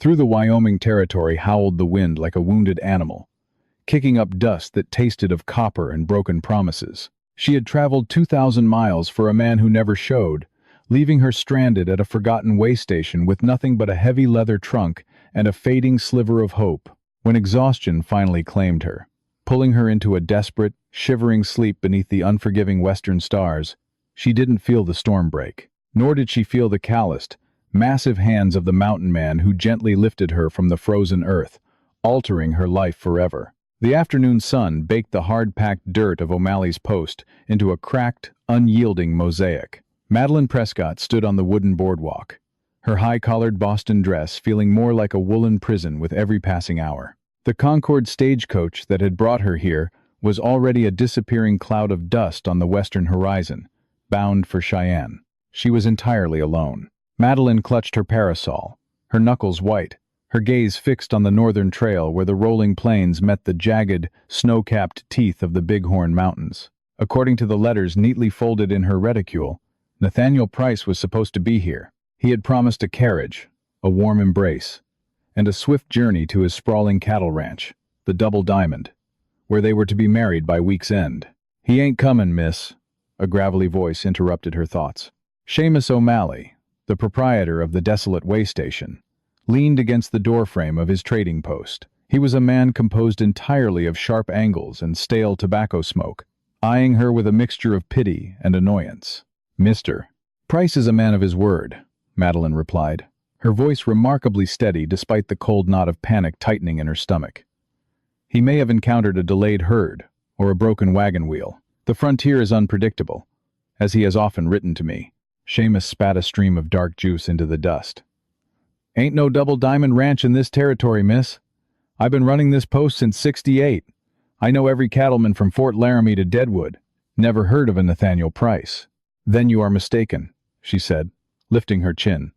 Through the Wyoming territory howled the wind like a wounded animal, kicking up dust that tasted of copper and broken promises. She had traveled 2,000 miles for a man who never showed, leaving her stranded at a forgotten way station with nothing but a heavy leather trunk and a fading sliver of hope, when exhaustion finally claimed her, pulling her into a desperate, shivering sleep beneath the unforgiving western stars. She didn't feel the storm break, nor did she feel the calloused, massive hands of the mountain man who gently lifted her from the frozen earth, altering her life forever. The afternoon sun baked the hard-packed dirt of O'Malley's post into a cracked, unyielding mosaic. Madeline Prescott stood on the wooden boardwalk, her high-collared Boston dress feeling more like a woolen prison with every passing hour. The Concord stagecoach that had brought her here was already a disappearing cloud of dust on the western horizon, bound for Cheyenne. She was entirely alone. Madeline clutched her parasol, her knuckles white, her gaze fixed on the northern trail where the rolling plains met the jagged, snow-capped teeth of the Bighorn Mountains. According to the letters neatly folded in her reticule, Nathaniel Price was supposed to be here. He had promised a carriage, a warm embrace, and a swift journey to his sprawling cattle ranch, the Double Diamond, where they were to be married by week's end. "He ain't comin', miss," a gravelly voice interrupted her thoughts. Seamus O'Malley, the proprietor of the desolate way station, leaned against the doorframe of his trading post. He was a man composed entirely of sharp angles and stale tobacco smoke, eyeing her with a mixture of pity and annoyance. "Mr. Price is a man of his word," Madeline replied, her voice remarkably steady despite the cold knot of panic tightening in her stomach. "He may have encountered a delayed herd or a broken wagon wheel. The frontier is unpredictable, as he has often written to me." Seamus spat a stream of dark juice into the dust. "Ain't no Double Diamond ranch in this territory, miss. I've been running this post since '68. I know every cattleman from Fort Laramie to Deadwood. Never heard of a Nathaniel Price." "Then you are mistaken," she said, lifting her chin.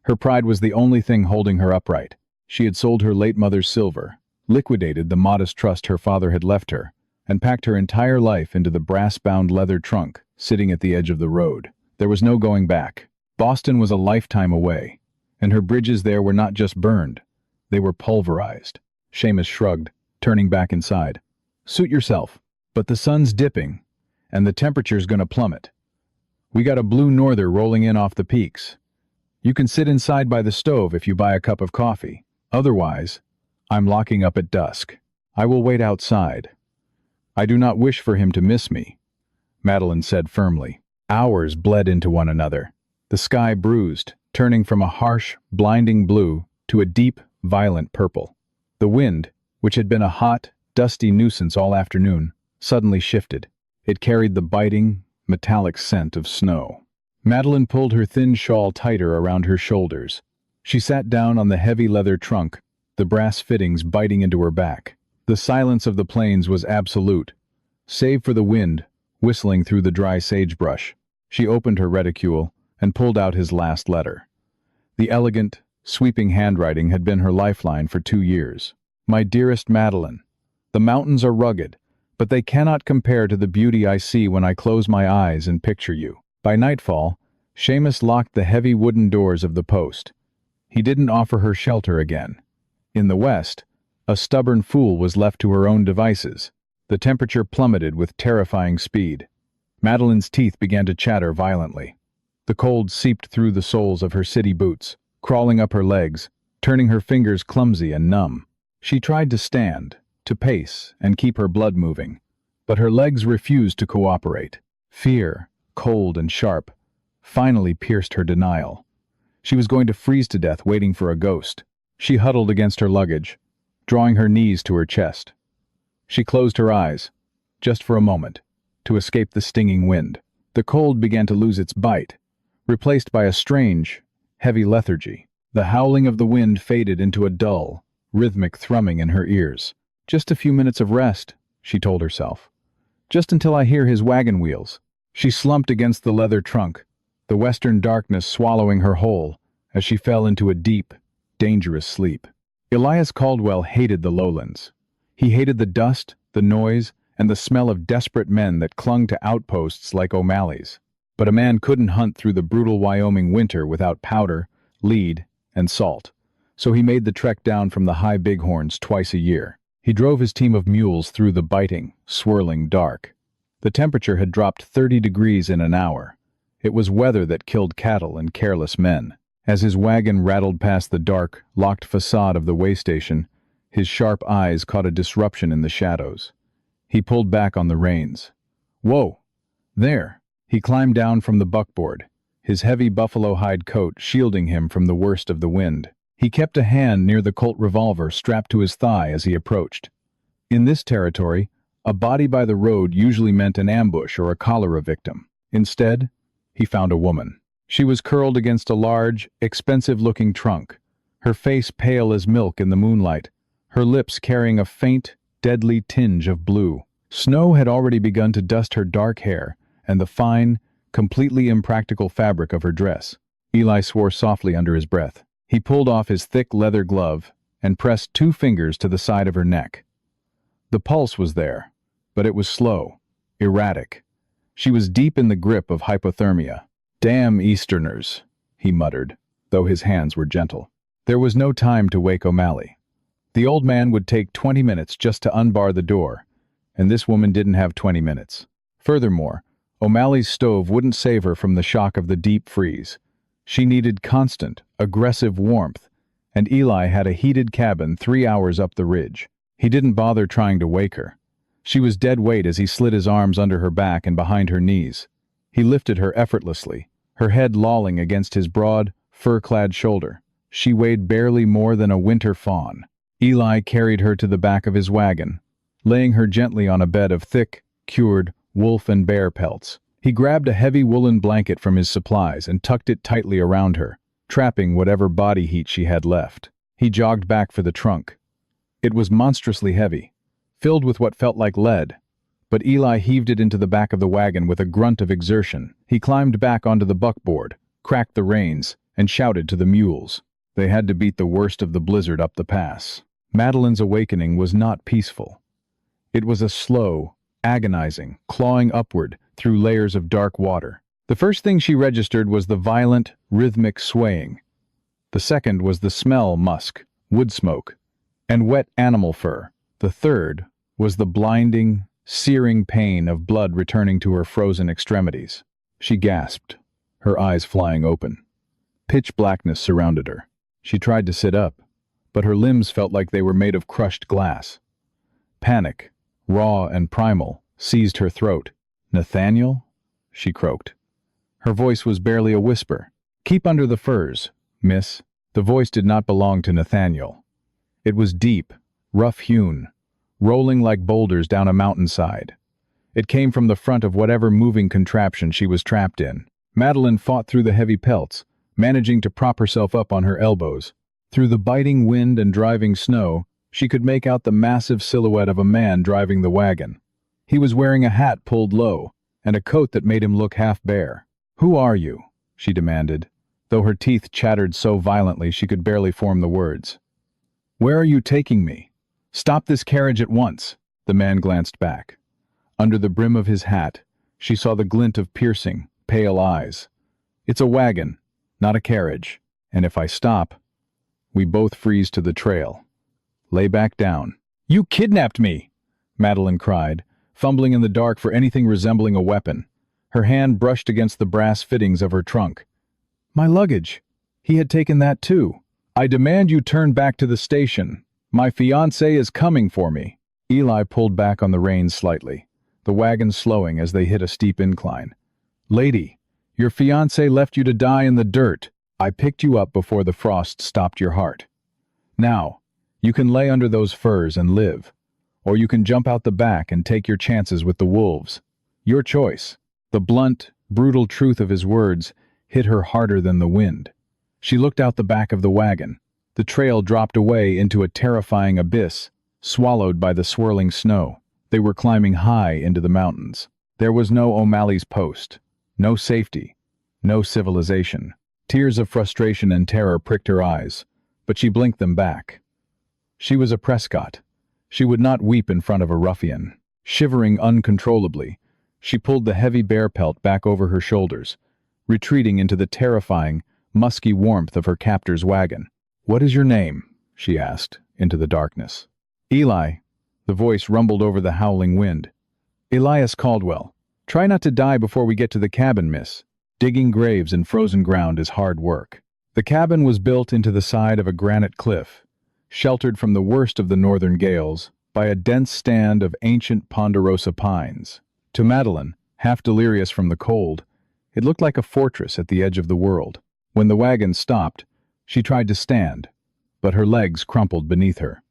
Her pride was the only thing holding her upright. She had sold her late mother's silver, liquidated the modest trust her father had left her, and packed her entire life into the brass-bound leather trunk sitting at the edge of the road. There was no going back. Boston was a lifetime away, and her bridges there were not just burned, they were pulverized. Seamus shrugged, turning back inside. "Suit yourself, but the sun's dipping, and the temperature's gonna plummet. We got a blue norther rolling in off the peaks. You can sit inside by the stove if you buy a cup of coffee. Otherwise, I'm locking up at dusk. I will wait outside. I do not wish for him to miss me," Madeline said firmly. Hours bled into one another. The sky bruised, turning from a harsh, blinding blue to a deep, violent purple. The wind, which had been a hot, dusty nuisance all afternoon, suddenly shifted. It carried the biting, metallic scent of snow. Madeline pulled her thin shawl tighter around her shoulders. She sat down on the heavy leather trunk, the brass fittings biting into her back. The silence of the plains was absolute, save for the wind whistling through the dry sagebrush. She opened her reticule and pulled out his last letter. The elegant, sweeping handwriting had been her lifeline for 2 years. "My dearest Madeline, the mountains are rugged, but they cannot compare to the beauty I see when I close my eyes and picture you." By nightfall, Seamus locked the heavy wooden doors of the post. He didn't offer her shelter again. In the west, a stubborn fool was left to her own devices. The temperature plummeted with terrifying speed. Madeline's teeth began to chatter violently. The cold seeped through the soles of her city boots, crawling up her legs, turning her fingers clumsy and numb. She tried to stand, to pace, and keep her blood moving, but her legs refused to cooperate. Fear, cold and sharp, finally pierced her denial. She was going to freeze to death waiting for a ghost. She huddled against her luggage, drawing her knees to her chest. She closed her eyes, just for a moment, to escape the stinging wind. The cold began to lose its bite, replaced by a strange, heavy lethargy. The howling of the wind faded into a dull, rhythmic thrumming in her ears. "Just a few minutes of rest," she told herself. "Just until I hear his wagon wheels." She slumped against the leather trunk, the western darkness swallowing her whole as she fell into a deep, dangerous sleep. Elias Caldwell hated the lowlands. He hated the dust, the noise, and the smell of desperate men that clung to outposts like O'Malley's. But a man couldn't hunt through the brutal Wyoming winter without powder, lead, and salt. so he made the trek down from the high bighorns twice a year. He drove his team of mules through the biting, swirling dark. The temperature had dropped 30 degrees in an hour. It was weather that killed cattle and careless men. As his wagon rattled past the dark, locked facade of the way station, his sharp eyes caught a disruption in the shadows. He pulled back on the reins. Whoa! There! He climbed down from the buckboard, his heavy buffalo hide coat shielding him from the worst of the wind. He kept a hand near the Colt revolver strapped to his thigh as he approached. In this territory, a body by the road usually meant an ambush or a cholera victim. Instead, he found a woman. She was curled against a large, expensive-looking trunk, her face pale as milk in the moonlight, her lips carrying a faint, deadly tinge of blue. Snow had already begun to dust her dark hair and the fine, completely impractical fabric of her dress. Eli swore softly under his breath. He pulled off his thick leather glove and pressed 2 fingers to the side of her neck. The pulse was there, but it was slow, erratic. She was deep in the grip of hypothermia. "Damn Easterners," he muttered, though his hands were gentle. There was no time to wake O'Malley. The old man would take 20 minutes just to unbar the door, and this woman didn't have 20 minutes. Furthermore, O'Malley's stove wouldn't save her from the shock of the deep freeze. She needed constant, aggressive warmth, and Eli had a heated cabin 3 hours up the ridge. He didn't bother trying to wake her. She was dead weight as he slid his arms under her back and behind her knees. He lifted her effortlessly, her head lolling against his broad, fur-clad shoulder. She weighed barely more than a winter fawn. Eli carried her to the back of his wagon, laying her gently on a bed of thick, cured wolf and bear pelts. He grabbed a heavy woolen blanket from his supplies and tucked it tightly around her, trapping whatever body heat she had left. He jogged back for the trunk. It was monstrously heavy, filled with what felt like lead, but Eli heaved it into the back of the wagon with a grunt of exertion. He climbed back onto the buckboard, cracked the reins, and shouted to the mules. They had to beat the worst of the blizzard up the pass. Madeline's awakening was not peaceful. It was a slow, agonizing, clawing upward through layers of dark water. The first thing she registered was the violent, rhythmic swaying. The second was the smell musk, wood smoke, and wet animal fur. The third was the blinding, searing pain of blood returning to her frozen extremities. She gasped, her eyes flying open. Pitch blackness surrounded her. She tried to sit up, but her limbs felt like they were made of crushed glass. Panic, raw and primal, seized her throat. "Nathaniel?" she croaked. Her voice was barely a whisper. "Keep under the furs, miss." The voice did not belong to Nathaniel. It was deep, rough-hewn, rolling like boulders down a mountainside. It came from the front of whatever moving contraption she was trapped in. Madeline fought through the heavy pelts, managing to prop herself up on her elbows. Through the biting wind and driving snow, she could make out the massive silhouette of a man driving the wagon. He was wearing a hat pulled low, and a coat that made him look half bare. "Who are you?" she demanded, though her teeth chattered so violently she could barely form the words. "Where are you taking me? Stop this carriage at once." The man glanced back. Under the brim of his hat, she saw the glint of piercing, pale eyes. "It's a wagon, not a carriage, and if I stop, we both freeze to the trail. Lay back down." "You kidnapped me!" Madeline cried, fumbling in the dark for anything resembling a weapon. Her hand brushed against the brass fittings of her trunk. "My luggage. He had taken that too." "I demand you turn back to the station. My fiancé is coming for me." Eli pulled back on the reins slightly, the wagon slowing as they hit a steep incline. "Lady, your fiancé left you to die in the dirt. I picked you up before the frost stopped your heart. Now, you can lay under those furs and live, or you can jump out the back and take your chances with the wolves. Your choice." The blunt, brutal truth of his words hit her harder than the wind. She looked out the back of the wagon. The trail dropped away into a terrifying abyss, swallowed by the swirling snow. They were climbing high into the mountains. There was no O'Malley's post, no safety, no civilization. Tears of frustration and terror pricked her eyes, but she blinked them back. She was a Prescott. She would not weep in front of a ruffian. Shivering uncontrollably, she pulled the heavy bear pelt back over her shoulders, retreating into the terrifying, musky warmth of her captor's wagon. "What is your name?" she asked, into the darkness. "Eli." The voice rumbled over the howling wind. "Elias Caldwell. Try not to die before we get to the cabin, miss. Digging graves in frozen ground is hard work." The cabin was built into the side of a granite cliff, sheltered from the worst of the northern gales by a dense stand of ancient ponderosa pines. To Madeline, half delirious from the cold, it looked like a fortress at the edge of the world. When the wagon stopped, she tried to stand, but her legs crumpled beneath her.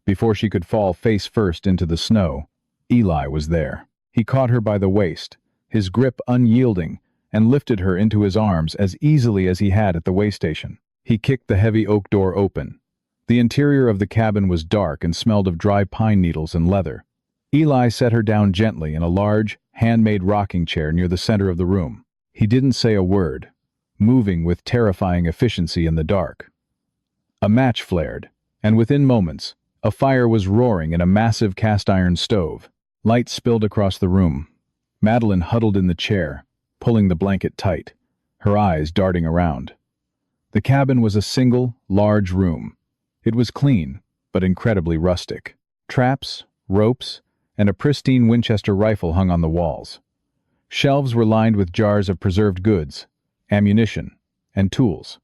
Before she could fall face first into the snow, Eli was there. He caught her by the waist, his grip unyielding, and lifted her into his arms as easily as he had at the way station. He kicked the heavy oak door open. The interior of the cabin was dark and smelled of dry pine needles and leather. Eli set her down gently in a large, handmade rocking chair near the center of the room. He didn't say a word, moving with terrifying efficiency in the dark. A match flared, and within moments, a fire was roaring in a massive cast-iron stove. Light spilled across the room. Madeline huddled in the chair, pulling the blanket tight, her eyes darting around. The cabin was a single, large room. It was clean, but incredibly rustic. Traps, ropes, and a pristine Winchester rifle hung on the walls. Shelves were lined with jars of preserved goods, ammunition, and tools.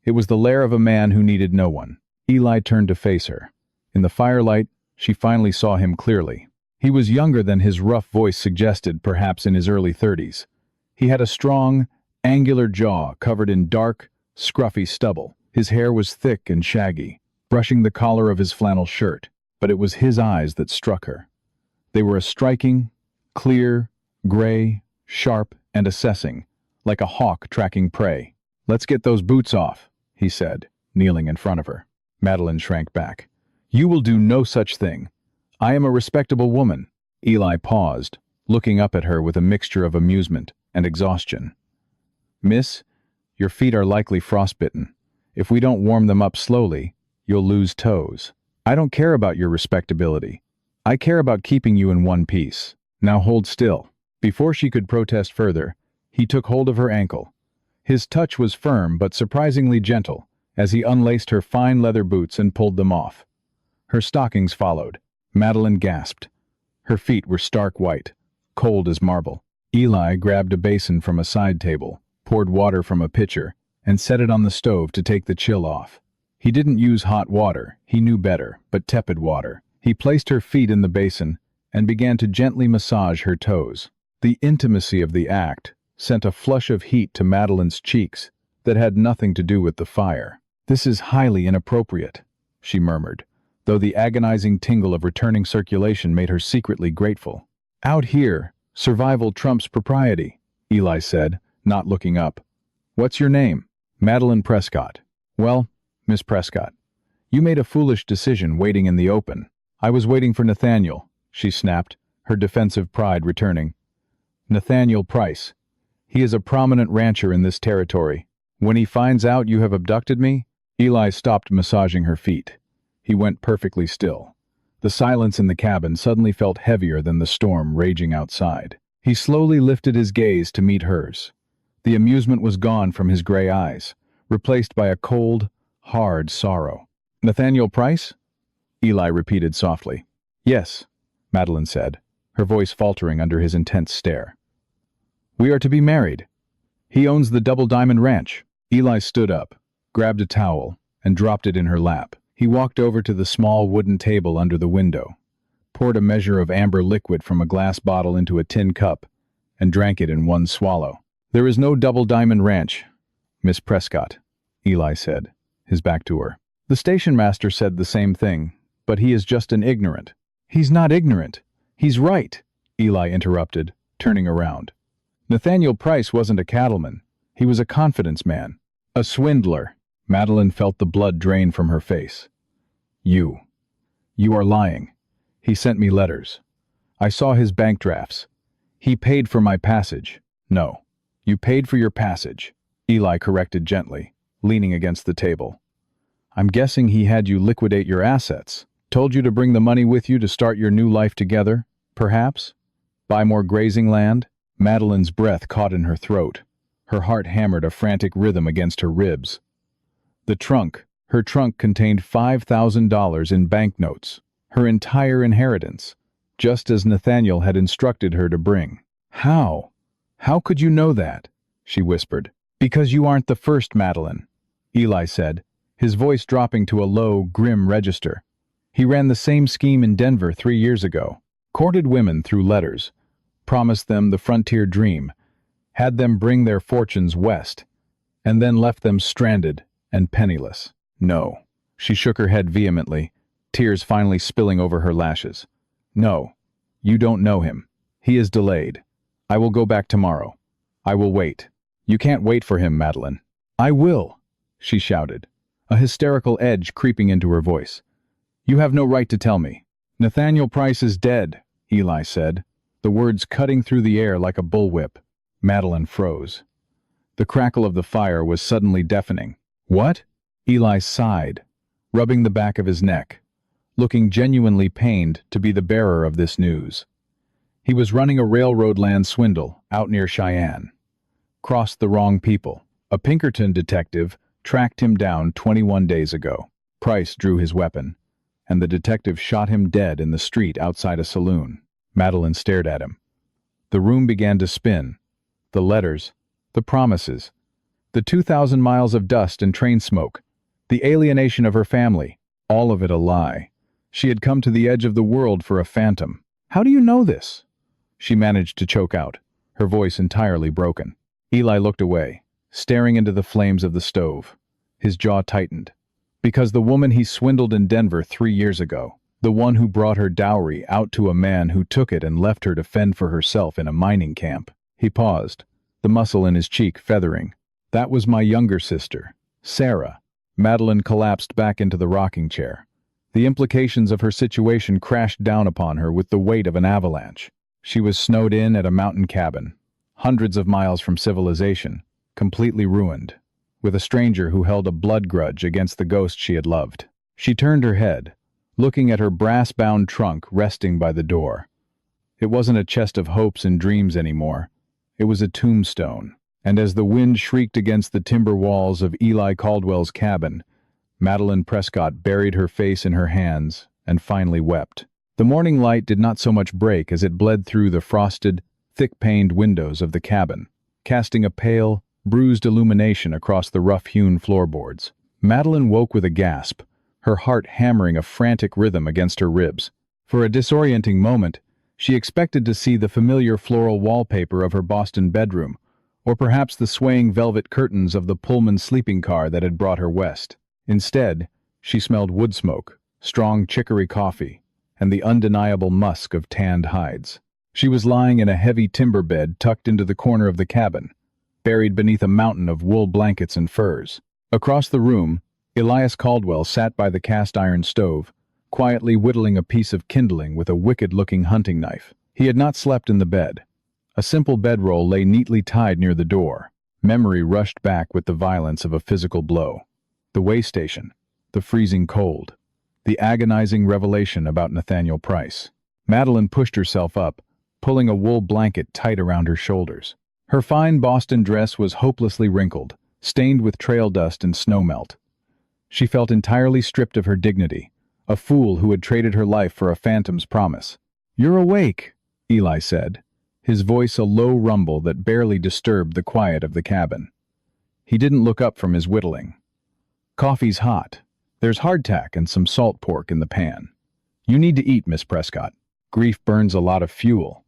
It was the lair of a man who needed no one. Eli turned to face her. In the firelight, she finally saw him clearly. He was younger than his rough voice suggested, perhaps in his early 30s. He had a strong, angular jaw covered in dark, scruffy stubble. His hair was thick and shaggy, brushing the collar of his flannel shirt, but it was his eyes that struck her. They were a striking, clear, gray, sharp, and assessing, like a hawk tracking prey. "Let's get those boots off," he said, kneeling in front of her. Madeline shrank back. "You will do no such thing. I am a respectable woman." Eli paused, looking up at her with a mixture of amusement and exhaustion. "Miss, your feet are likely frostbitten. If we don't warm them up slowly, you'll lose toes. I don't care about your respectability. I care about keeping you in one piece. Now hold still." Before she could protest further, he took hold of her ankle. His touch was firm but surprisingly gentle as he unlaced her fine leather boots and pulled them off. Her stockings followed. Madeline gasped. Her feet were stark white, cold as marble. Eli grabbed a basin from a side table, poured water from a pitcher, and set it on the stove to take the chill off. He didn't use hot water, he knew better, but tepid water. He placed her feet in the basin and began to gently massage her toes. The intimacy of the act sent a flush of heat to Madeline's cheeks that had nothing to do with the fire. "This is highly inappropriate," she murmured, though the agonizing tingle of returning circulation made her secretly grateful. "Out here, survival trumps propriety," Eli said, not looking up. "What's your name?" "Madeline Prescott." "Well, Miss Prescott, you made a foolish decision waiting in the open." "I was waiting for Nathaniel," she snapped, her defensive pride returning. "Nathaniel Price. He is a prominent rancher in this territory. When he finds out you have abducted me..." Eli stopped massaging her feet. He went perfectly still. The silence in the cabin suddenly felt heavier than the storm raging outside. He slowly lifted his gaze to meet hers. The amusement was gone from his gray eyes, replaced by a cold, hard sorrow. "Nathaniel Price?" Eli repeated softly. "Yes," Madeline said, her voice faltering under his intense stare. "We are to be married. He owns the Double Diamond Ranch." Eli stood up, grabbed a towel, and dropped it in her lap. He walked over to the small wooden table under the window, poured a measure of amber liquid from a glass bottle into a tin cup, and drank it in one swallow. "There is no Double Diamond Ranch, Miss Prescott," Eli said, his back to her. "The station master said the same thing, but he is just an ignorant." "He's not ignorant. He's right," Eli interrupted, turning around. "Nathaniel Price wasn't a cattleman. He was a confidence man. A swindler." Madeline felt the blood drain from her face. You are lying. He sent me letters. I saw his bank drafts. He paid for my passage." "No, you paid for your passage," Eli corrected gently, leaning against the table. "I'm guessing he had you liquidate your assets. Told you to bring the money with you to start your new life together, perhaps? Buy more grazing land?" Madeline's breath caught in her throat. Her heart hammered a frantic rhythm against her ribs. The trunk, Her trunk contained $5,000 in banknotes, her entire inheritance, just as Nathaniel had instructed her to bring. How? How could you know that? She whispered. Because you aren't the first, Madeline, Eli said, his voice dropping to a low, grim register. He ran the same scheme in Denver 3 years ago. Courted women through letters, promised them the frontier dream, had them bring their fortunes west, and then left them stranded and penniless. No. She shook her head vehemently, tears finally spilling over her lashes. No. You don't know him. He is delayed. I will go back tomorrow. I will wait. You can't wait for him, Madeline. I will, she shouted, a hysterical edge creeping into her voice. You have no right to tell me. Nathaniel Price is dead, Eli said, the words cutting through the air like a bullwhip. Madeline froze. The crackle of the fire was suddenly deafening. What? Eli sighed, rubbing the back of his neck, looking genuinely pained to be the bearer of this news. He was running a railroad land swindle out near Cheyenne. Crossed the wrong people. A Pinkerton detective tracked him down 21 days ago. Price drew his weapon, and the detective shot him dead in the street outside a saloon. Madeline stared at him. The room began to spin. The letters, the promises, the 2,000 miles of dust and train smoke, the alienation of her family, all of it a lie. She had come to the edge of the world for a phantom. How do you know this? She managed to choke out, her voice entirely broken. Eli looked away, staring into the flames of the stove. His jaw tightened. Because the woman he swindled in Denver 3 years ago, the one who brought her dowry out to a man who took it and left her to fend for herself in a mining camp. He paused, the muscle in his cheek feathering. That was my younger sister, Sarah. Madeline collapsed back into the rocking chair. The implications of her situation crashed down upon her with the weight of an avalanche. She was snowed in at a mountain cabin, hundreds of miles from civilization, completely ruined, with a stranger who held a blood grudge against the ghost she had loved. She turned her head, looking at her brass-bound trunk resting by the door. It wasn't a chest of hopes and dreams anymore. It was a tombstone. And as the wind shrieked against the timber walls of Eli Caldwell's cabin, Madeline Prescott buried her face in her hands and finally wept. The morning light did not so much break as it bled through the frosted, thick-paned windows of the cabin, casting a pale, bruised illumination across the rough-hewn floorboards. Madeline woke with a gasp, her heart hammering a frantic rhythm against her ribs. For a disorienting moment, she expected to see the familiar floral wallpaper of her Boston bedroom, or perhaps the swaying velvet curtains of the Pullman sleeping car that had brought her west. Instead, she smelled wood smoke, strong chicory coffee, and the undeniable musk of tanned hides. She was lying in a heavy timber bed tucked into the corner of the cabin, buried beneath a mountain of wool blankets and furs. Across the room, Elias Caldwell sat by the cast-iron stove, quietly whittling a piece of kindling with a wicked-looking hunting knife. He had not slept in the bed. A simple bedroll lay neatly tied near the door. Memory rushed back with the violence of a physical blow. The way station, the freezing cold, the agonizing revelation about Nathaniel Price. Madeline pushed herself up, pulling a wool blanket tight around her shoulders. Her fine Boston dress was hopelessly wrinkled, stained with trail dust and snowmelt. She felt entirely stripped of her dignity, a fool who had traded her life for a phantom's promise. "You're awake," Eli said, his voice a low rumble that barely disturbed the quiet of the cabin. He didn't look up from his whittling. "Coffee's hot. There's hardtack and some salt pork in the pan. You need to eat, Miss Prescott. Grief burns a lot of fuel,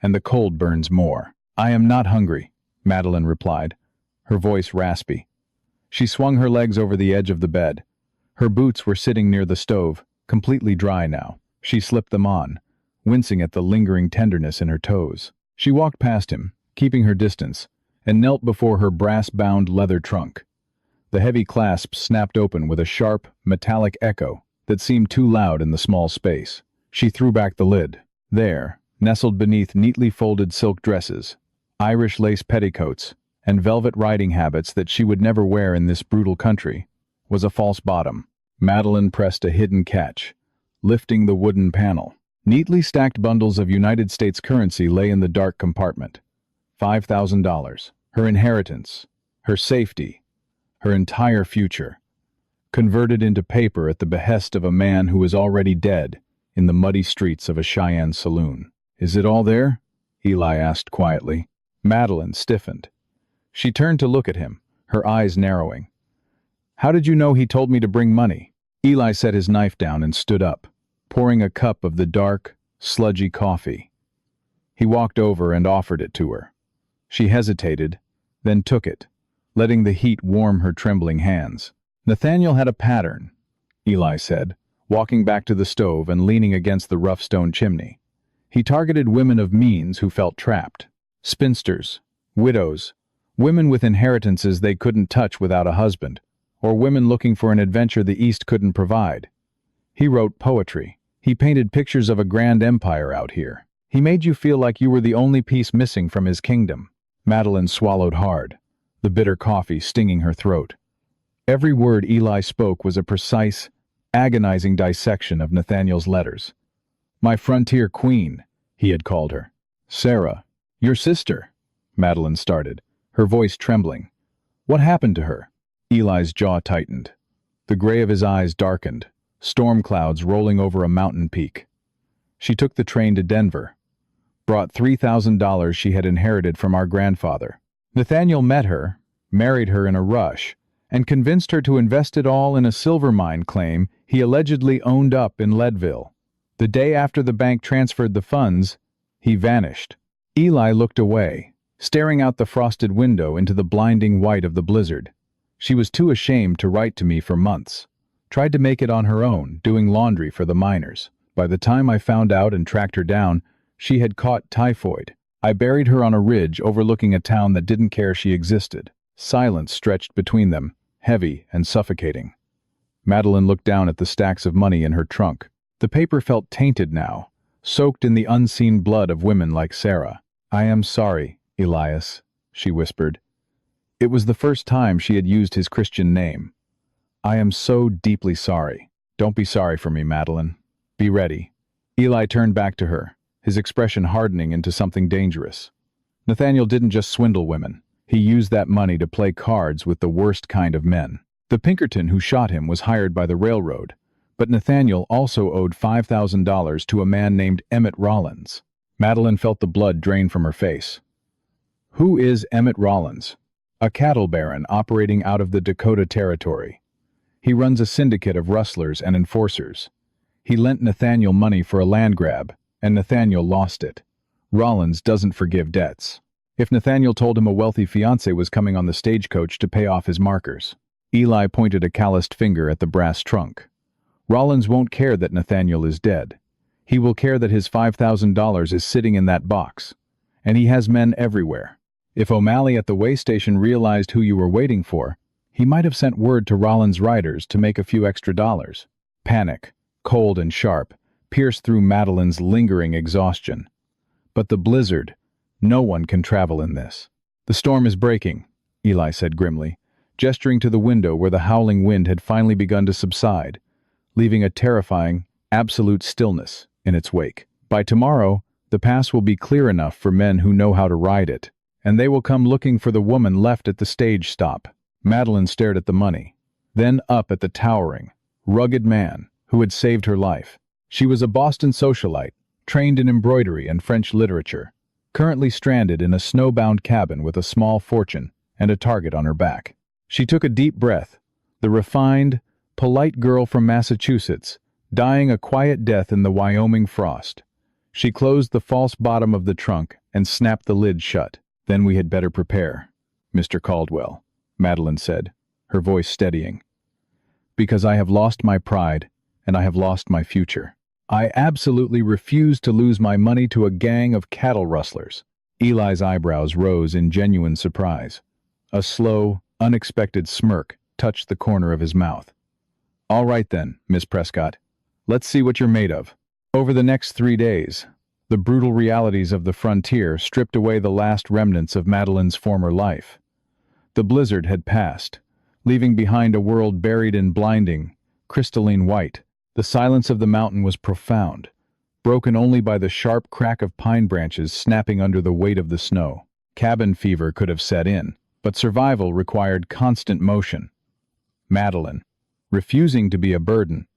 and the cold burns more." "I am not hungry," Madeline replied, her voice raspy. She swung her legs over the edge of the bed. Her boots were sitting near the stove, completely dry now. She slipped them on, wincing at the lingering tenderness in her toes. She walked past him, keeping her distance, and knelt before her brass-bound leather trunk. The heavy clasp snapped open with a sharp, metallic echo that seemed too loud in the small space. She threw back the lid. There, nestled beneath neatly folded silk dresses, Irish lace petticoats, and velvet riding habits that she would never wear in this brutal country, was a false bottom. Madeline pressed a hidden catch, lifting the wooden panel. Neatly stacked bundles of United States currency lay in the dark compartment. $5,000, her inheritance, her safety, her entire future. converted into paper at the behest of a man who was already dead in the muddy streets of a Cheyenne saloon. "Is it all there?" Eli asked quietly. Madeline stiffened. She turned to look at him, her eyes narrowing. "How did you know he told me to bring money?" Eli set his knife down and stood up, pouring a cup of the dark, sludgy coffee. He walked over and offered it to her. She hesitated, then took it, letting the heat warm her trembling hands. "Nathaniel had a pattern," Eli said, walking back to the stove and leaning against the rough stone chimney. "He targeted women of means who felt trapped. Spinsters, widows, women with inheritances they couldn't touch without a husband, or women looking for an adventure the East couldn't provide. He wrote poetry. He painted pictures of a grand empire out here. He made you feel like you were the only piece missing from his kingdom." Madeline swallowed hard, the bitter coffee stinging her throat. Every word Eli spoke was a precise, agonizing dissection of Nathaniel's letters. "My frontier queen," he had called her. "Sarah, your sister," Madeline started, her voice trembling. "What happened to her?" Eli's jaw tightened. The gray of his eyes darkened, storm clouds rolling over a mountain peak. "She took the train to Denver, brought $3,000 she had inherited from our grandfather. Nathaniel met her, married her in a rush, and convinced her to invest it all in a silver mine claim he allegedly owned up in Leadville. The day after the bank transferred the funds, he vanished." Eli looked away, staring out the frosted window into the blinding white of the blizzard. "She was too ashamed to write to me for months. Tried to make it on her own, doing laundry for the miners. By the time I found out and tracked her down, she had caught typhoid. I buried her on a ridge overlooking a town that didn't care she existed." Silence stretched between them, heavy and suffocating. Madeline looked down at the stacks of money in her trunk. The paper felt tainted now, soaked in the unseen blood of women like Sarah. "I am sorry, Elias," she whispered. It was the first time she had used his Christian name. "I am so deeply sorry." "Don't be sorry for me, Madeline. Be ready." Eli turned back to her, his expression hardening into something dangerous. "Nathaniel didn't just swindle women. He used that money to play cards with the worst kind of men. The Pinkerton who shot him was hired by the railroad, but Nathaniel also owed $5,000 to a man named Emmett Rollins." Madeline felt the blood drain from her face. "Who is Emmett Rollins?" "A cattle baron operating out of the Dakota Territory. He runs a syndicate of rustlers and enforcers. He lent Nathaniel money for a land grab, and Nathaniel lost it. Rollins doesn't forgive debts. If Nathaniel told him a wealthy fiancé was coming on the stagecoach to pay off his markers." Eli pointed a calloused finger at the brass trunk. "Rollins won't care that Nathaniel is dead. He will care that his $5,000 is sitting in that box. And he has men everywhere. If O'Malley at the way station realized who you were waiting for, he might have sent word to Rollins' riders to make a few extra dollars." Panic, cold and sharp, pierced through Madeline's lingering exhaustion. "But the blizzard, no one can travel in this." "The storm is breaking," Eli said grimly, gesturing to the window where the howling wind had finally begun to subside, leaving a terrifying, absolute stillness in its wake. "By tomorrow, the pass will be clear enough for men who know how to ride it, and they will come looking for the woman left at the stage stop." Madeline stared at the money, then up at the towering, rugged man who had saved her life. She was a Boston socialite, trained in embroidery and French literature, currently stranded in a snowbound cabin with a small fortune and a target on her back. She took a deep breath, the refined, polite girl from Massachusetts, dying a quiet death in the Wyoming frost. She closed the false bottom of the trunk and snapped the lid shut. "Then we had better prepare, Mr. Caldwell," Madeline said, her voice steadying. "Because I have lost my pride, and I have lost my future. I absolutely refuse to lose my money to a gang of cattle rustlers." Eli's eyebrows rose in genuine surprise. A slow, unexpected smirk touched the corner of his mouth. "All right then, Miss Prescott. Let's see what you're made of." Over the next 3 days, the brutal realities of the frontier stripped away the last remnants of Madeline's former life. The blizzard had passed, leaving behind a world buried in blinding, crystalline white. The silence of the mountain was profound, broken only by the sharp crack of pine branches snapping under the weight of the snow. Cabin fever could have set in, but survival required constant motion. Madeline, refusing to be a burden,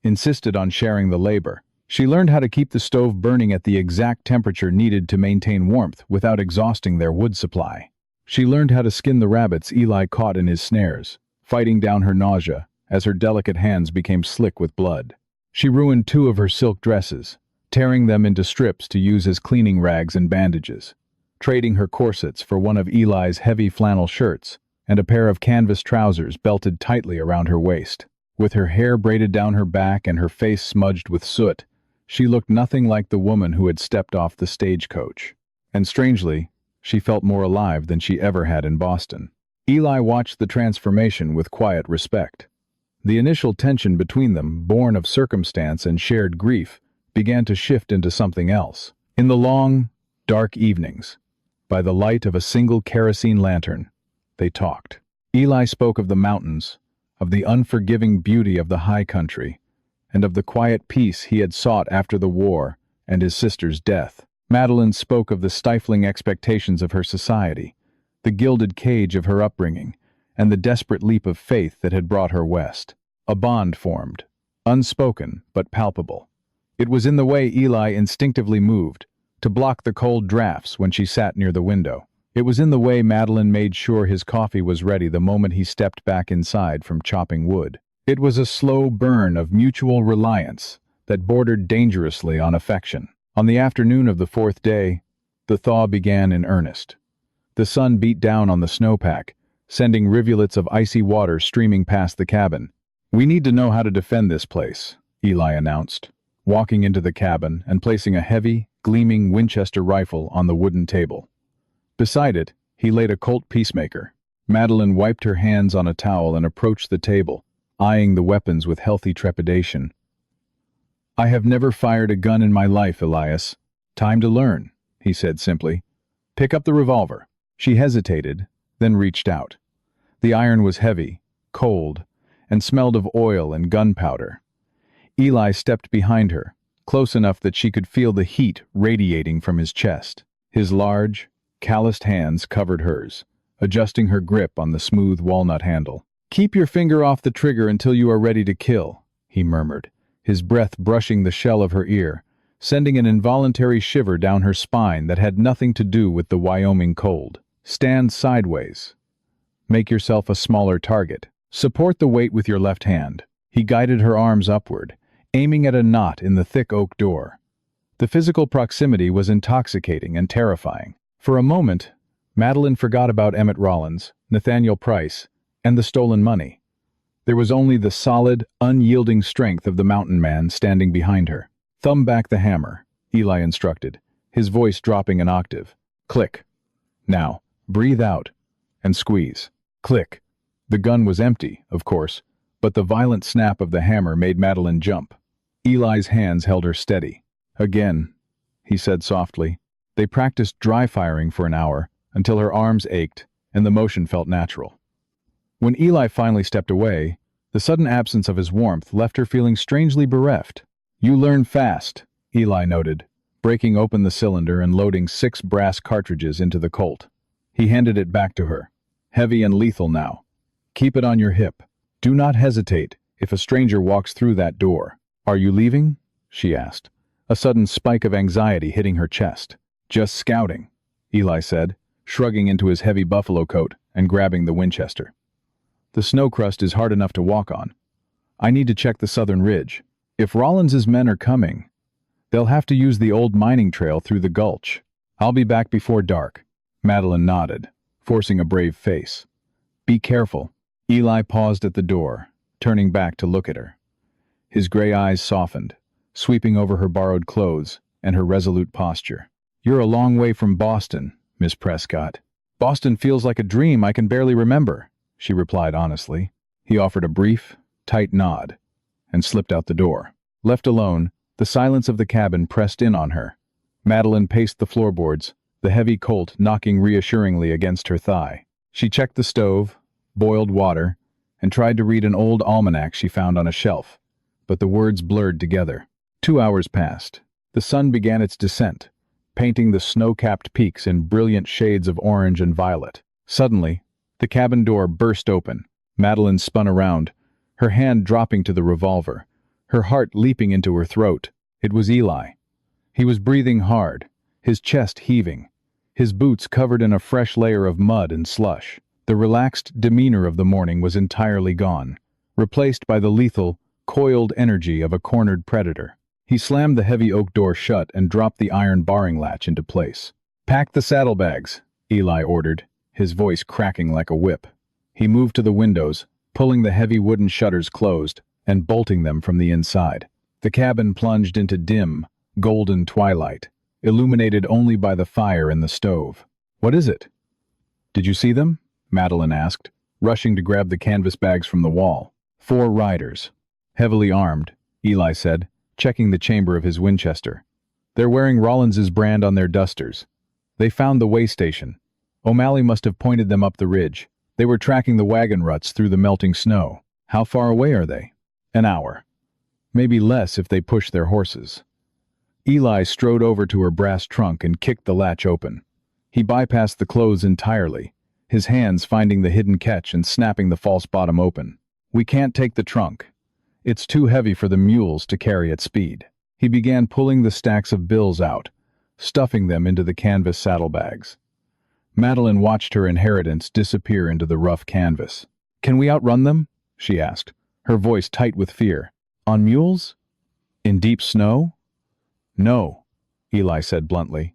insisted on sharing the labor. She learned how to keep the stove burning at the exact temperature needed to maintain warmth without exhausting their wood supply. She learned how to skin the rabbits Eli caught in his snares, fighting down her nausea as her delicate hands became slick with blood. She ruined 2 of her silk dresses, tearing them into strips to use as cleaning rags and bandages, trading her corsets for one of Eli's heavy flannel shirts and a pair of canvas trousers belted tightly around her waist. With her hair braided down her back and her face smudged with soot, she looked nothing like the woman who had stepped off the stagecoach. And strangely, she felt more alive than she ever had in Boston. Eli watched the transformation with quiet respect. The initial tension between them, born of circumstance and shared grief, began to shift into something else. In the long, dark evenings, by the light of a single kerosene lantern, they talked. Eli spoke of the mountains, of the unforgiving beauty of the high country, and of the quiet peace he had sought after the war and his sister's death. Madeline spoke of the stifling expectations of her society, the gilded cage of her upbringing, and the desperate leap of faith that had brought her west. A bond formed, unspoken but palpable. It was in the way Eli instinctively moved, to block the cold drafts when she sat near the window. It was in the way Madeline made sure his coffee was ready the moment he stepped back inside from chopping wood. It was a slow burn of mutual reliance that bordered dangerously on affection. On the afternoon of the 4th day, the thaw began in earnest. The sun beat down on the snowpack, sending rivulets of icy water streaming past the cabin. "We need to know how to defend this place," Eli announced, walking into the cabin and placing a heavy, gleaming Winchester rifle on the wooden table. Beside it, he laid a Colt Peacemaker. Madeline wiped her hands on a towel and approached the table, eyeing the weapons with healthy trepidation. "I have never fired a gun in my life, Elias. Time to learn," he said simply. "Pick up the revolver." She hesitated, then reached out. The iron was heavy, cold, and smelled of oil and gunpowder. Eli stepped behind her, close enough that she could feel the heat radiating from his chest. His large, calloused hands covered hers, adjusting her grip on the smooth walnut handle. "Keep your finger off the trigger until you are ready to kill," he murmured, his breath brushing the shell of her ear, sending an involuntary shiver down her spine that had nothing to do with the Wyoming cold. "Stand sideways. Make yourself a smaller target. Support the weight with your left hand." He guided her arms upward, aiming at a knot in the thick oak door. The physical proximity was intoxicating and terrifying. For a moment, Madeline forgot about Emmett Rollins, Nathaniel Price, and the stolen money. There was only the solid, unyielding strength of the mountain man standing behind her. "Thumb back the hammer," Eli instructed, his voice dropping an octave. "Click. Now, breathe out and squeeze." Click. The gun was empty, of course, but the violent snap of the hammer made Madeline jump. Eli's hands held her steady. "Again," he said softly. They practiced dry firing for an hour, until her arms ached and the motion felt natural. When Eli finally stepped away, the sudden absence of his warmth left her feeling strangely bereft. "You learn fast," Eli noted, breaking open the cylinder and loading 6 brass cartridges into the Colt. He handed it back to her. "Heavy and lethal now. Keep it on your hip. Do not hesitate if a stranger walks through that door." "Are you leaving?" she asked, a sudden spike of anxiety hitting her chest. "Just scouting," Eli said, shrugging into his heavy buffalo coat and grabbing the Winchester. "The snow crust is hard enough to walk on. I need to check the southern ridge. If Rollins's men are coming, they'll have to use the old mining trail through the gulch. I'll be back before dark." Madeline nodded, forcing a brave face. "Be careful." Eli paused at the door, turning back to look at her. His gray eyes softened, sweeping over her borrowed clothes and her resolute posture. "You're a long way from Boston, Miss Prescott." "Boston feels like a dream I can barely remember," she replied honestly. He offered a brief, tight nod and slipped out the door. Left alone, the silence of the cabin pressed in on her. Madeline paced the floorboards, the heavy Colt knocking reassuringly against her thigh. She checked the stove, boiled water, and tried to read an old almanac she found on a shelf, but the words blurred together. 2 hours passed. The sun began its descent, painting the snow-capped peaks in brilliant shades of orange and violet. Suddenly, the cabin door burst open. Madeline spun around, her hand dropping to the revolver, her heart leaping into her throat. It was Eli. He was breathing hard, his chest heaving, his boots covered in a fresh layer of mud and slush. The relaxed demeanor of the morning was entirely gone, replaced by the lethal, coiled energy of a cornered predator. He slammed the heavy oak door shut and dropped the iron barring latch into place. "Pack the saddlebags," Eli ordered, his voice cracking like a whip. He moved to the windows, pulling the heavy wooden shutters closed and bolting them from the inside. The cabin plunged into dim, golden twilight, illuminated only by the fire in the stove. "What is it?" "Did you see them?" Madeline asked, rushing to grab the canvas bags from the wall. 4 riders. "Heavily armed," Eli said, checking the chamber of his Winchester. "They're wearing Rollins's brand on their dusters. They found the way station. O'Malley must have pointed them up the ridge. They were tracking the wagon ruts through the melting snow." "How far away are they?" "An hour. Maybe less if they push their horses." Eli strode over to her brass trunk and kicked the latch open. He bypassed the clothes entirely, his hands finding the hidden catch and snapping the false bottom open. "We can't take the trunk. It's too heavy for the mules to carry at speed." He began pulling the stacks of bills out, stuffing them into the canvas saddlebags. Madeline watched her inheritance disappear into the rough canvas. "Can we outrun them?" she asked, her voice tight with fear. "On mules? In deep snow?" "No," Eli said bluntly.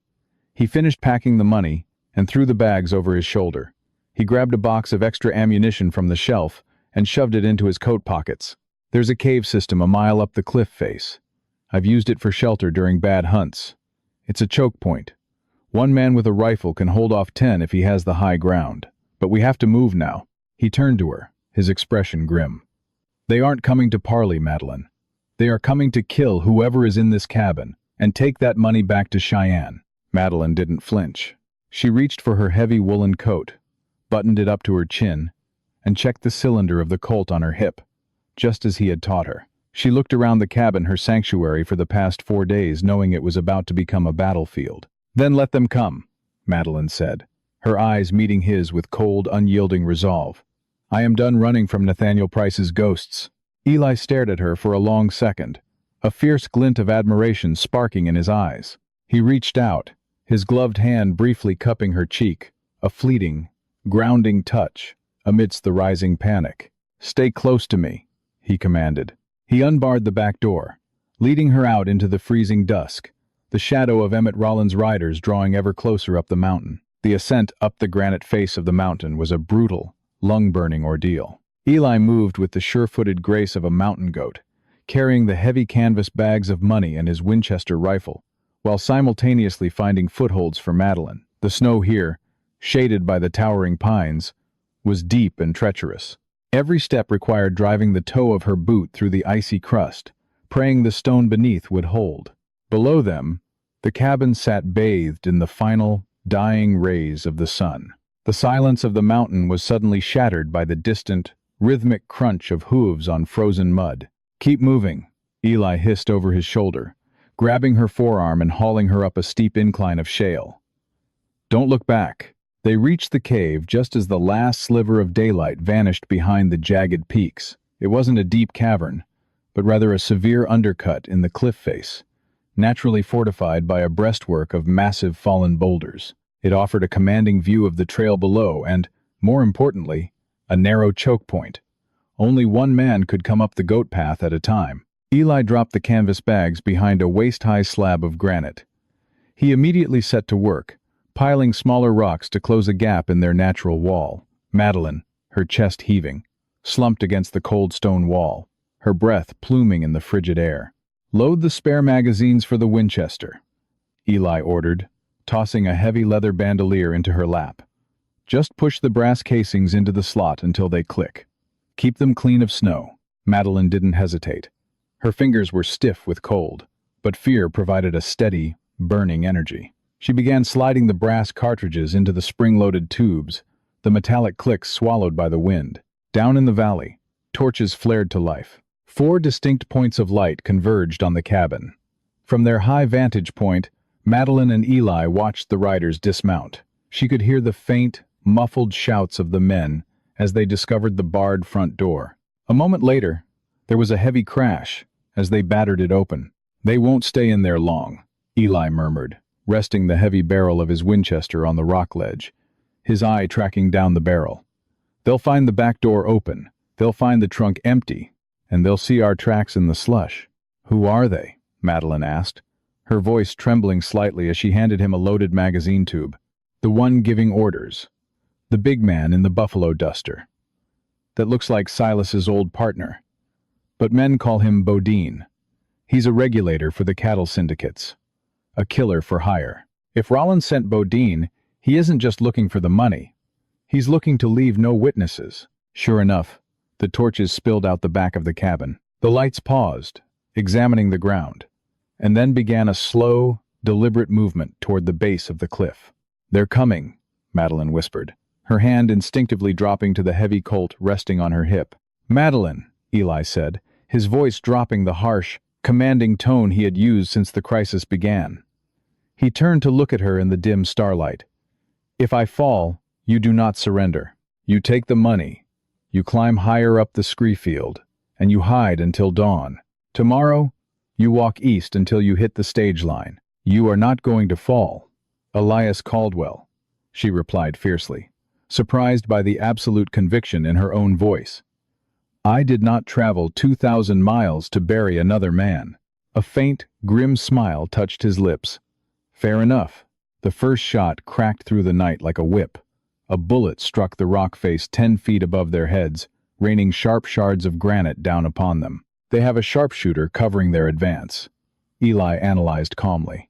He finished packing the money and threw the bags over his shoulder. He grabbed a box of extra ammunition from the shelf and shoved it into his coat pockets. "There's a cave system a mile up the cliff face. I've used it for shelter during bad hunts. It's a choke point. 1 man with a rifle can hold off 10 if he has the high ground. But we have to move now." He turned to her, his expression grim. "They aren't coming to parley, Madeline. They are coming to kill whoever is in this cabin and take that money back to Cheyenne." Madeline didn't flinch. She reached for her heavy woolen coat, buttoned it up to her chin, and checked the cylinder of the Colt on her hip, just as he had taught her. She looked around the cabin, her sanctuary for the past 4 days, knowing it was about to become a battlefield. "Then let them come," Madeline said, her eyes meeting his with cold, unyielding resolve. "I am done running from Nathaniel Price's ghosts." Eli stared at her for a long second, a fierce glint of admiration sparking in his eyes. He reached out, his gloved hand briefly cupping her cheek, a fleeting, grounding touch amidst the rising panic. "Stay close to me," he commanded. He unbarred the back door, leading her out into the freezing dusk, the shadow of Emmett Rollins' riders drawing ever closer up the mountain. The ascent up the granite face of the mountain was a brutal, lung-burning ordeal. Eli moved with the sure-footed grace of a mountain goat, carrying the heavy canvas bags of money and his Winchester rifle, while simultaneously finding footholds for Madeline. The snow here, shaded by the towering pines, was deep and treacherous. Every step required driving the toe of her boot through the icy crust, praying the stone beneath would hold. Below them, the cabin sat bathed in the final, dying rays of the sun. The silence of the mountain was suddenly shattered by the distant, rhythmic crunch of hooves on frozen mud. "Keep moving," Eli hissed over his shoulder, grabbing her forearm and hauling her up a steep incline of shale. "Don't look back." They reached the cave just as the last sliver of daylight vanished behind the jagged peaks. It wasn't a deep cavern, but rather a severe undercut in the cliff face, naturally fortified by a breastwork of massive fallen boulders. It offered a commanding view of the trail below and, more importantly, a narrow choke point. Only 1 man could come up the goat path at a time. Eli dropped the canvas bags behind a waist-high slab of granite. He immediately set to work, piling smaller rocks to close a gap in their natural wall. Madeline, her chest heaving, slumped against the cold stone wall, her breath pluming in the frigid air. "Load the spare magazines for the Winchester," Eli ordered, tossing a heavy leather bandolier into her lap. "Just push the brass casings into the slot until they click. Keep them clean of snow." Madeline didn't hesitate. Her fingers were stiff with cold, but fear provided a steady, burning energy. She began sliding the brass cartridges into the spring-loaded tubes, the metallic clicks swallowed by the wind. Down in the valley, torches flared to life. 4 distinct points of light converged on the cabin. From their high vantage point, Madeline and Eli watched the riders dismount. She could hear the faint, muffled shouts of the men as they discovered the barred front door. A moment later, There was a heavy crash as they battered it open. "They won't stay in there long," Eli murmured, resting the heavy barrel of his Winchester on the rock ledge, his eye tracking down the barrel. "They'll find the back door open, they'll find the trunk empty, and they'll see our tracks in the slush." "Who are they?" Madeline asked, her voice trembling slightly as she handed him a loaded magazine tube. "The one giving orders. The big man in the buffalo duster. That looks like Silas's old partner. But men call him Bodine. He's a regulator for the cattle syndicates. A killer for hire. If Rollins sent Bodine, he isn't just looking for the money. He's looking to leave no witnesses." Sure enough, the torches spilled out the back of the cabin. The lights paused, examining the ground, and then began a slow, deliberate movement toward the base of the cliff. "They're coming," Madeline whispered, her hand instinctively dropping to the heavy Colt resting on her hip. "Madeline," Eli said, his voice dropping the harsh, commanding tone he had used since the crisis began. He turned to look at her in the dim starlight. "If I fall, you do not surrender. You take the money, you climb higher up the scree field, and you hide until dawn. Tomorrow, you walk east until you hit the stage line. You are not going to fall." "Elias Caldwell," she replied fiercely, surprised by the absolute conviction in her own voice. "I did not travel 2,000 miles to bury another man." A faint, grim smile touched his lips. "Fair enough." The first shot cracked through the night like a whip. A bullet struck the rock face 10 feet above their heads, raining sharp shards of granite down upon them. "They have a sharpshooter covering their advance," Eli analyzed calmly.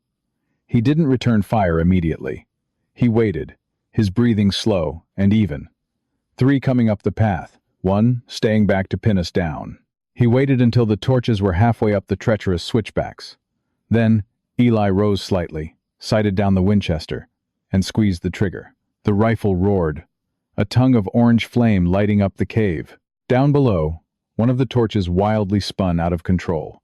He didn't return fire immediately. He waited, his breathing slow and even. 3 coming up the path, 1 staying back to pin us down. He waited until the torches were halfway up the treacherous switchbacks. Then, Eli rose slightly, sighted down the Winchester, and squeezed the trigger. The rifle roared, a tongue of orange flame lighting up the cave. Down below, one of the torches wildly spun out of control,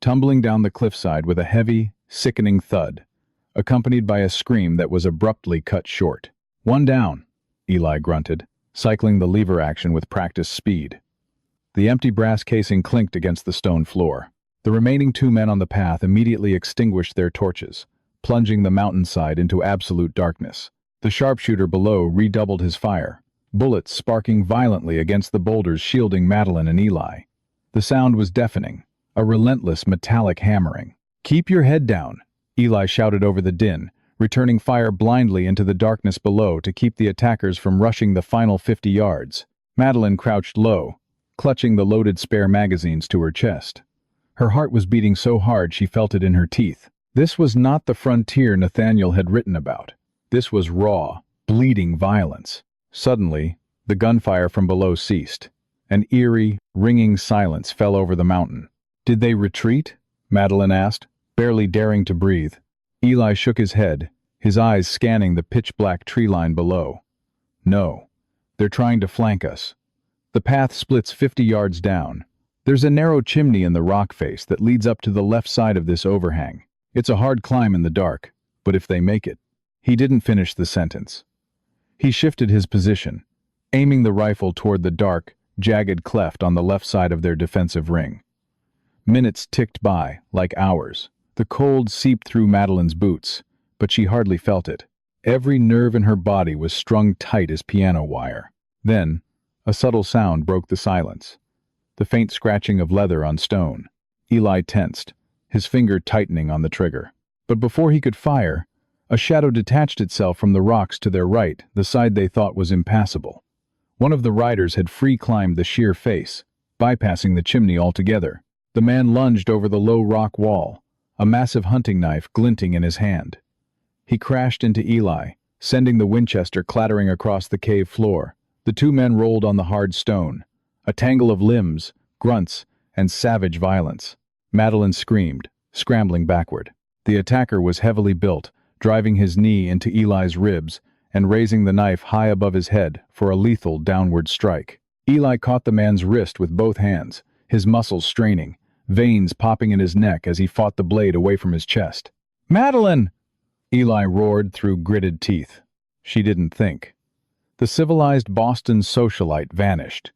tumbling down the cliffside with a heavy, sickening thud, accompanied by a scream that was abruptly cut short. "One down," Eli grunted, cycling the lever action with practiced speed. The empty brass casing clinked against the stone floor. The remaining 2 men on the path immediately extinguished their torches, plunging the mountainside into absolute darkness. The sharpshooter below redoubled his fire, bullets sparking violently against the boulders shielding Madeline and Eli. The sound was deafening, a relentless metallic hammering. "Keep your head down," Eli shouted over the din, returning fire blindly into the darkness below to keep the attackers from rushing the final 50 yards. Madeline crouched low, clutching the loaded spare magazines to her chest. Her heart was beating so hard she felt it in her teeth. This was not the frontier Nathaniel had written about. This was raw, bleeding violence. Suddenly, the gunfire from below ceased. An eerie, ringing silence fell over the mountain. "Did they retreat?" Madeline asked, barely daring to breathe. Eli shook his head, his eyes scanning the pitch-black tree line below. "No, they're trying to flank us. The path splits 50 yards down. There's a narrow chimney in the rock face that leads up to the left side of this overhang. It's a hard climb in the dark, but if they make it..." He didn't finish the sentence. He shifted his position, aiming the rifle toward the dark, jagged cleft on the left side of their defensive ring. Minutes ticked by, like hours. The cold seeped through Madeline's boots, but she hardly felt it. Every nerve in her body was strung tight as piano wire. Then, a subtle sound broke the silence. The faint scratching of leather on stone. Eli tensed, his finger tightening on the trigger. But before he could fire, a shadow detached itself from the rocks to their right, the side they thought was impassable. One of the riders had free-climbed the sheer face, bypassing the chimney altogether. The man lunged over the low rock wall, a massive hunting knife glinting in his hand. He crashed into Eli, sending the Winchester clattering across the cave floor. The 2 men rolled on the hard stone, a tangle of limbs, grunts, and savage violence. Madeline screamed, scrambling backward. The attacker was heavily built, driving his knee into Eli's ribs and raising the knife high above his head for a lethal downward strike. Eli caught the man's wrist with both hands, his muscles straining, veins popping in his neck as he fought the blade away from his chest. "Madeline!" Eli roared through gritted teeth. She didn't think. The civilized Boston socialite vanished,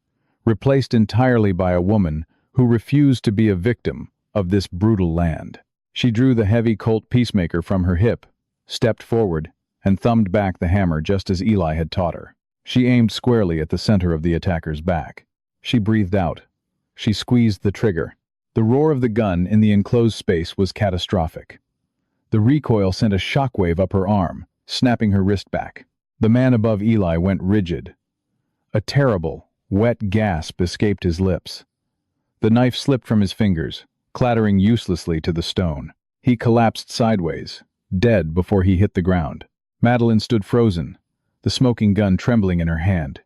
replaced entirely by a woman who refused to be a victim of this brutal land. She drew the heavy Colt peacemaker from her hip, stepped forward, and thumbed back the hammer just as Eli had taught her. She aimed squarely at the center of the attacker's back. She breathed out. She squeezed the trigger. The roar of the gun in the enclosed space was catastrophic. The recoil sent a shockwave up her arm, snapping her wrist back. The man above Eli went rigid. A terrible, wet gasp escaped his lips. The knife slipped from his fingers, clattering uselessly to the stone. He collapsed sideways, dead before he hit the ground. Madeline stood frozen, the smoking gun trembling in her hand.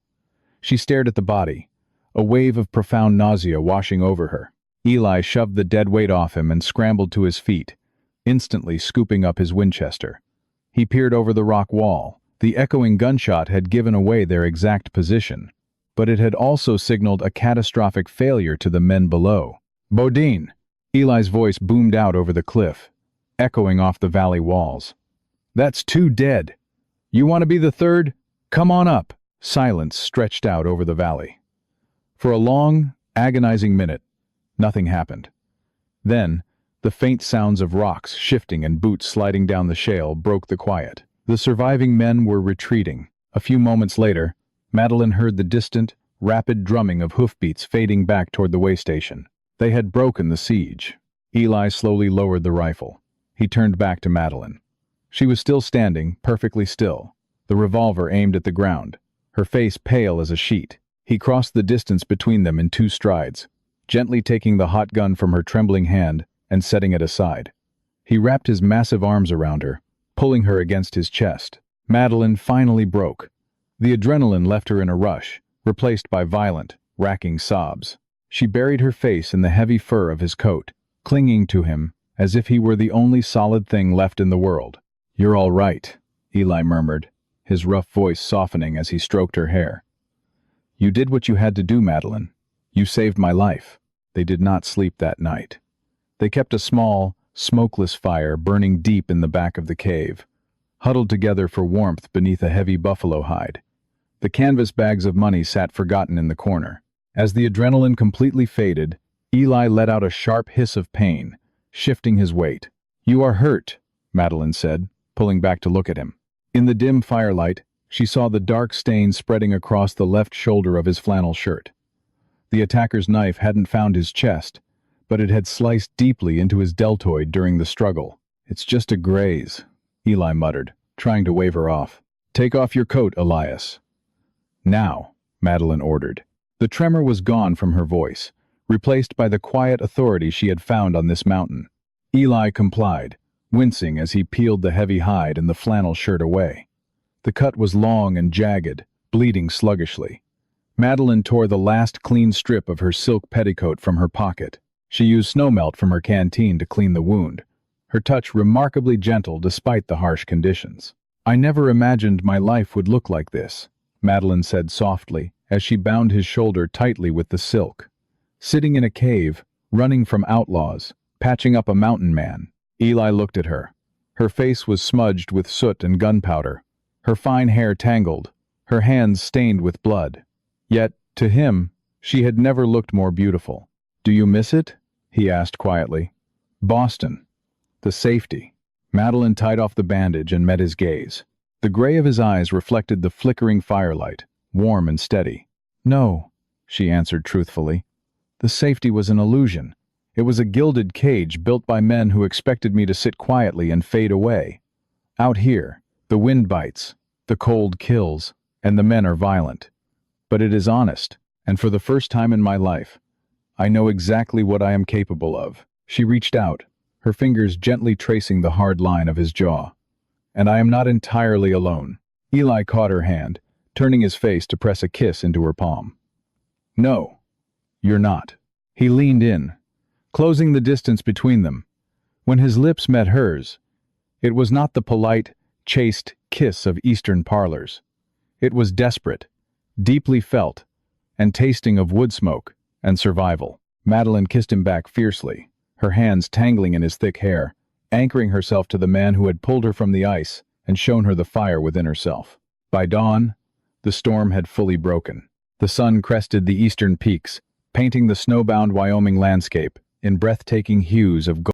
She stared at the body, a wave of profound nausea washing over her. Eli shoved the dead weight off him and scrambled to his feet, instantly scooping up his Winchester. He peered over the rock wall. The echoing gunshot had given away their exact position, but it had also signaled a catastrophic failure to the men below. "Bodine!" Eli's voice boomed out over the cliff, echoing off the valley walls. "That's 2 dead. You want to be the 3rd? Come on up." Silence stretched out over the valley. For a long, agonizing minute, nothing happened. Then, the faint sounds of rocks shifting and boots sliding down the shale broke the quiet. The surviving men were retreating. A few moments later, Madeline heard the distant, rapid drumming of hoofbeats fading back toward the way station. They had broken the siege. Eli slowly lowered the rifle. He turned back to Madeline. She was still standing, perfectly still, the revolver aimed at the ground, her face pale as a sheet. He crossed the distance between them in 2 strides, gently taking the hot gun from her trembling hand and setting it aside. He wrapped his massive arms around her, pulling her against his chest. Madeline finally broke. The adrenaline left her in a rush, replaced by violent, racking sobs. She buried her face in the heavy fur of his coat, clinging to him as if he were the only solid thing left in the world. "You're all right," Eli murmured, his rough voice softening as he stroked her hair. "You did what you had to do, Madeline. You saved my life." They did not sleep that night. They kept a small, smokeless fire burning deep in the back of the cave, huddled together for warmth beneath a heavy buffalo hide. The canvas bags of money sat forgotten in the corner. As the adrenaline completely faded, Eli let out a sharp hiss of pain, shifting his weight. "You are hurt," Madeline said, pulling back to look at him. In the dim firelight, she saw the dark stain spreading across the left shoulder of his flannel shirt. The attacker's knife hadn't found his chest, but it had sliced deeply into his deltoid during the struggle. "It's just a graze," Eli muttered, trying to wave her off. "Take off your coat, Elias." "Now," Madeline ordered. The tremor was gone from her voice, replaced by the quiet authority she had found on this mountain. Eli complied, wincing as he peeled the heavy hide and the flannel shirt away. The cut was long and jagged, bleeding sluggishly. Madeline tore the last clean strip of her silk petticoat from her pocket. She used snowmelt from her canteen to clean the wound, her touch remarkably gentle despite the harsh conditions. "I never imagined my life would look like this," Madeline said softly as she bound his shoulder tightly with the silk. "Sitting in a cave, running from outlaws, patching up a mountain man." Eli looked at her. Her face was smudged with soot and gunpowder, her fine hair tangled, her hands stained with blood. Yet, to him, she had never looked more beautiful. "Do you miss it?" he asked quietly. "Boston. The safety." Madeline tied off the bandage and met his gaze. The gray of his eyes reflected the flickering firelight, warm and steady. "No," she answered truthfully. "The safety was an illusion. It was a gilded cage built by men who expected me to sit quietly and fade away. Out here, the wind bites, the cold kills, and the men are violent. But it is honest, and for the first time in my life, I know exactly what I am capable of." She reached out, her fingers gently tracing the hard line of his jaw. "And I am not entirely alone." Eli caught her hand, turning his face to press a kiss into her palm. "No, you're not." He leaned in, closing the distance between them. When his lips met hers, it was not the polite, chaste kiss of Eastern parlors. It was desperate, deeply felt, and tasting of wood smoke and survival. Madeline kissed him back fiercely, her hands tangling in his thick hair, anchoring herself to the man who had pulled her from the ice and shown her the fire within herself. By dawn, the storm had fully broken. The sun crested the eastern peaks, painting the snowbound Wyoming landscape in breathtaking hues of gold.